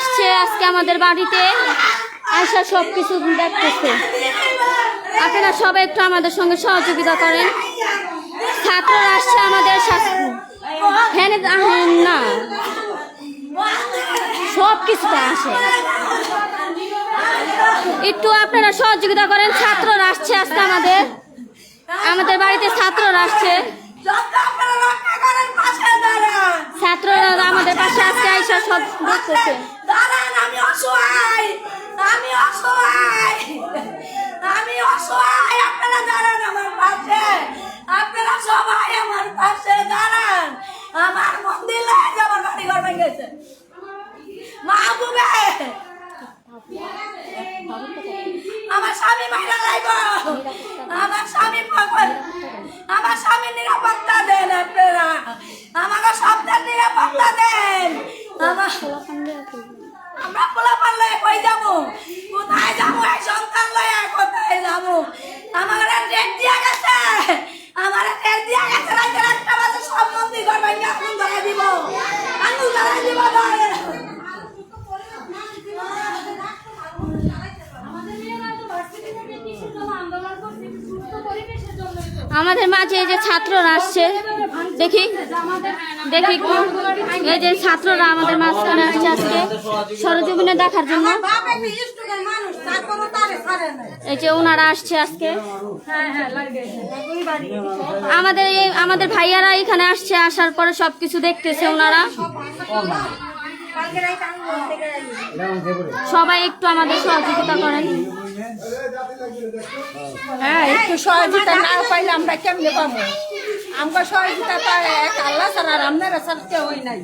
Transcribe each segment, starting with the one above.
আসছে আজকে আমাদের বাড়িতে, আয়সা সব কিছু দেখতেছে। আপনারা সবাই একটু আমাদের সঙ্গে সহযোগিতা করেন। ছাত্ররা আসছে আমাদের না সব কিছুতে আসে, একটু আপনারা সহযোগিতা করেন। ছাত্ররা আসছে আজকে আমাদের বাড়িতে, ছাত্ররা আসছে, ছাত্ররা আমাদের পাশে আজকে আইসা সব দেখতেছে। আপনারা দাঁড়ান আমার পাশে, আপনারা সবাই আমার পাশে দাঁড়ান। আমার মন্দির আমার বাড়ি ঘর ভেঙে গেছে, মাহবুবে আমার স্বামী মাইরা লাইব, আমার স্বামী আমার স্বামীর নিরাপত্তা দেন আপনারা, আমাকে সবটার নিরাপত্তা দেন। আমরা পোলা পারলে কই যাবো, কোথায় যাবো, এই সন্তান লয়ে কোথায় যাবো? আমার রেট দিয়া গেছে, আমার রেট দিয়া গেছে, রাতে 1টা বাজে সব মন্দির ঘর ভাঙা আগুন ধরাই দিব, আগুন ধরাই দিব। আমাদের মাঝে এই যে ছাত্ররা আসছে, দেখি দেখি এই যে ছাত্ররা আমাদের মাঝখানে আসছে আজকে সরজমিনে দেখার জন্য। এই যে ওনারা আসছে আজকে, আমাদের ভাইয়ারা এখানে আসছে, আসার পরে সবকিছু দেখতেছে ওনারা। সবাই একটু আমাদের সহযোগিতা করেন। হ্যাঁ, একটু সহযোগিতা না পাইলে আমরা কেমনে পাবো? আমরা সহযোগিতা পাই এক আল্লাহ ছাড়া, আপনারা ছাড়া কেউ নাই।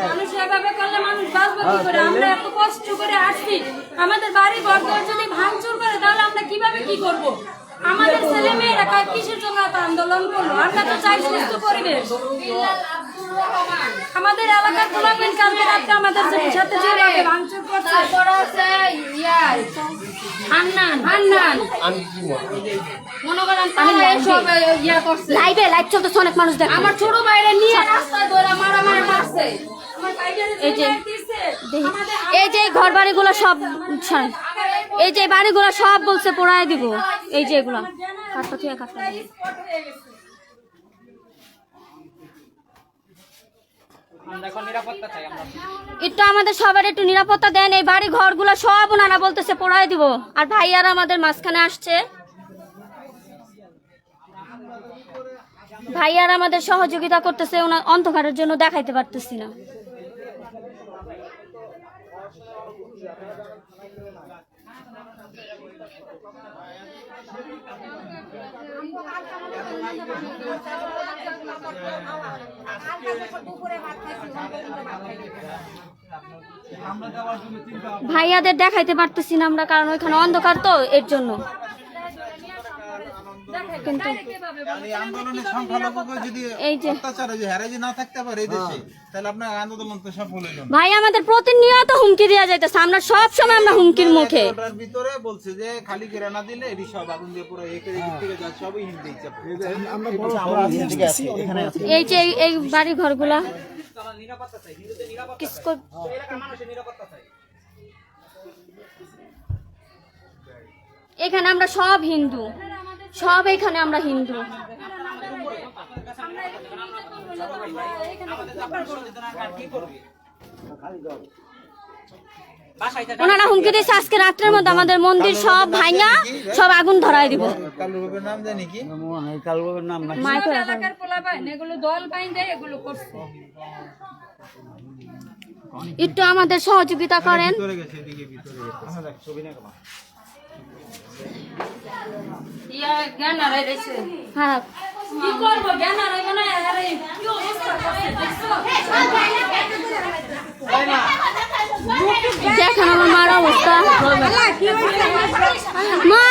মানুষ এভাবে করলে মানুষ বাঁচবে কি করে? আমরা এত কষ্ট করে আসছি, আমাদের বাড়ি ঘর যদি ভাঙচুর করে তাহলে আমরা কিভাবে কি করবো? আমাদের ছেলে মেয়েরা কিসের জন্য এত আন্দোলন করলো? আমরা তো চাই সুস্থ পরিবেশ। আমাদের এলাকার গোলাপেন কালকে রাত্রে আমাদের সাথে যেভাবে ভাঙচুর করছে, লাইভ চলতেছে, অনেক মানুষ দেখে। আমার ছোট ভাইরা নিয়ে রাস্তায় ধরে মারামারি মারছে। এই যে ঘর বাড়িগুলো সব, এই যে বাড়িগুলো সব বলছে পোড়ায় দিব। এই যে এগুলা কাটটা থেকে কাটটা একটু আমাদের সবার একটু নিরাপত্তা দেন। এই বাড়ি ঘরগুলো সব ওনারা বলতেছে পোড়ায় দিব। আর ভাইয়ারা আমাদের মাঝখানে আসছে, ভাইয়ারা আমাদের সহযোগিতা করতেছে। ওনার অন্ধকারের জন্য দেখাইতে পারতেছি না। ভাইয়াদের দেখাইতে পারতেছি না আমরা, কারণ ওইখানে অন্ধকার তো, এর জন্য। কিন্তু আন্দোলনের সংখ্যালঘু যদি অত্যাচার না থাকতে পারে এই দেশে, তাহলে আপনার আন্দোলন তো সফল হইল না। ভাই আমাদের প্রতিনিয়ত হুমকি দেওয়া যাইতেছে, আমরা সব সময় আমরা হুমকির মুখে। ওটার ভিতরে বলছে যে খালি করে না দিলে এটি সব আগুন দিয়ে পুরো একের দিক থেকে যা সবই হিন্দি চাপ। এই যে এই বাড়ি ঘরগুলা এখানে আমরা সব হিন্দু, সব এখানে আমরা হিন্দু। ওনারা হুমকি দিয়েছে আজকে রাত্রের মধ্যে আমাদের মন্দির সব ভাঙা সব আগুন ধরায় দিব। কালুবাবুর নাম জানি কি? কালুবাবুর নাম না। এলাকার পোলাপাইন এগুলো দল বাইন্দে এগুলো করছে। একটু আমাদের সহযোগিতা করেন। খারাপ কি করবো? জ্ঞান আর এখানে কি অবস্থা করছে দেখছো? দেখেন আমার মার অবস্থা। মা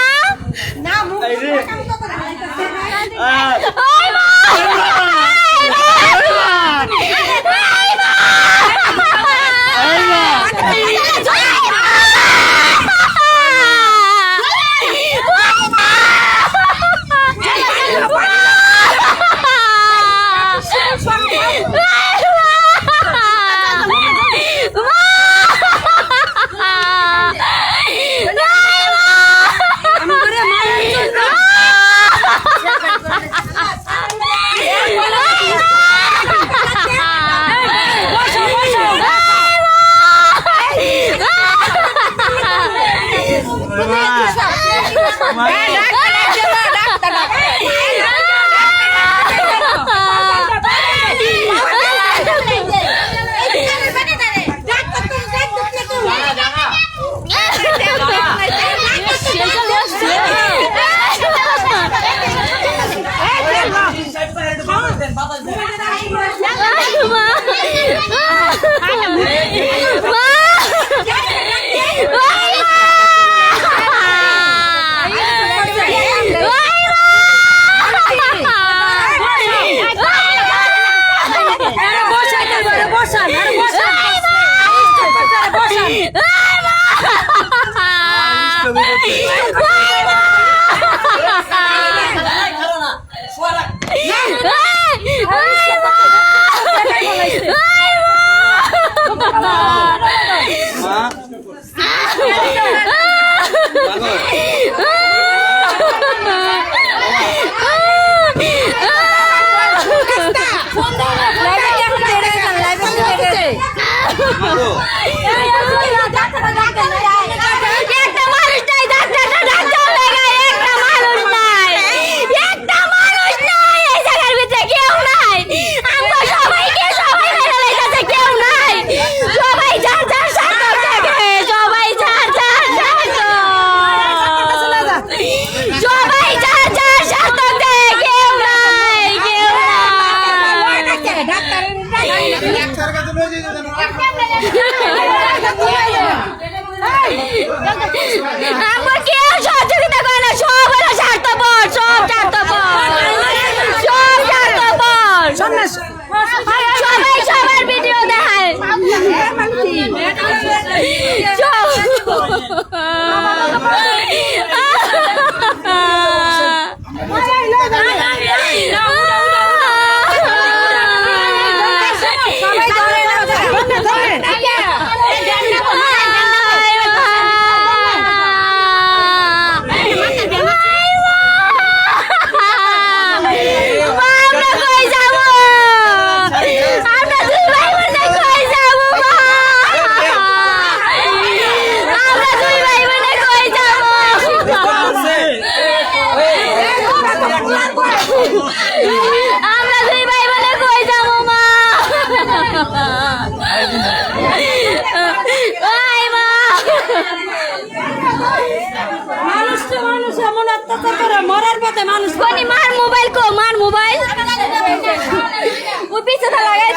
আমার কেউ সহযোগিতা করে না, সব হলো স্বার্থপর, সব স্বার্থপর, সব স্বার্থপর। সবাই সবার ভিডিও দেখায়। আমরা দুই ভাই বোনে কই যাবো মা? ওই মা, মানুষ তো মানুষ এমন অত্যাচার করে মরার পথে মানুষ। কোনি মার মোবাইল কো, মার মোবাইল। ওই পিছনে লাগাই